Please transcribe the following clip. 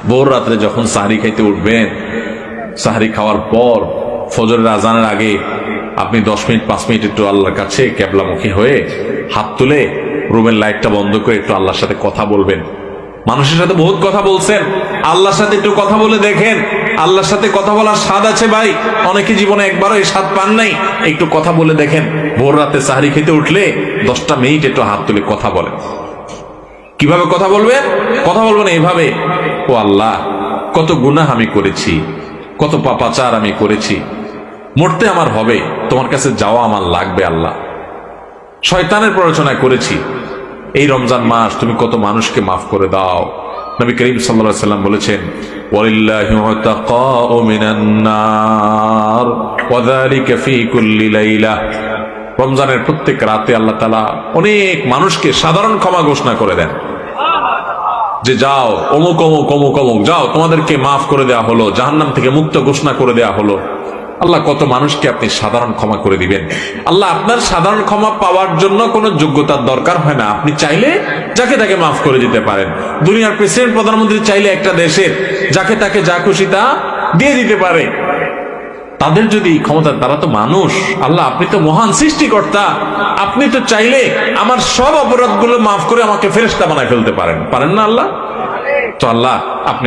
ভোর রাত্রে যখন সাহরি খাইতে উঠবেন, সাহরি খাওয়ার পর ফজরের আজানের আগে আপনি 10 মিনিট 5 মিনিট একটু আল্লাহর কাছে কেবলামুখী হয়ে হাত তুলে রুমের লাইটটা বন্ধ করে একটু আল্লাহর সাথে কথা বলবেন। মানুষের সাথে বহুত কথা বলছেন, আল্লাহর সাথে একটু কথা বলে দেখেন। আল্লাহর সাথে কথা বলার স্বাদ আছে ভাই, অনেকে জীবনে একবারও এই স্বাদ পান নাই। একটু কথা বলে দেখেন। ভোর রাতে সাহরি খেতে উঠলে 10টা মিনিট একটু হাত তুলে কথা বলেন। কিভাবে কথা বলবেন? কথা বলবেন এইভাবে, ও আল্লাহ, কত গুনাহ আমি করেছি, কত পাপাচার আমি করেছি, মরতে আমার হবে, তোমার কাছে যাওয়া আমার লাগবে আল্লাহ। শয়তানের প্ররোচনা করেছি, এই রমজান মাস তুমি কত মানুষকে মাফ করে দাও। নবী করিম সাল্লাল্লাহু আলাইহি ওয়াসাল্লাম বলেছেন, ওয়ালিল্লাহি উতাকাউ মিনান নার ওয়া যালিকা ফি কুল্লি লাইলা। রমজানের প্রত্যেক রাতে আল্লাহ তাআলা অনেক মানুষকে সাধারণ ক্ষমা ঘোষণা করে দেন, যে যাও অমুক অমুক অমুক অমুক, যাও তোমাদেরকে মাফ করে দেওয়া হলো, জাহান্নাম থেকে মুক্ত ঘোষণা করে দেওয়া হলো। আল্লাহ কত মানুষকে আপনি সাধারণ ক্ষমা করে দিবেন। আল্লাহ আপনার সাধারণ ক্ষমা পাওয়ার জন্য কোনো যোগ্যতার দরকার হয় না, আপনি চাইলে যাকে তাকে মাফ করে দিতে পারেন। দুনিয়ার প্রেসিডেন্ট প্রধানমন্ত্রী চাইলে একটা দেশের যাকে তাকে যা খুশি তা দিয়ে দিতে পারে। তাদের যদি ক্ষমতা, তারা তো মানুষ। আল্লাহ আপনি তো মহান সৃষ্টিকর্তা, আপনি তো চাইলে আমার সব অপরাধগুলো মাফ করে আমাকে ফেরেশতা বানায় ফেলতে পারেন, পারেন না আল্লাহ? তো আল্লাহ আপনি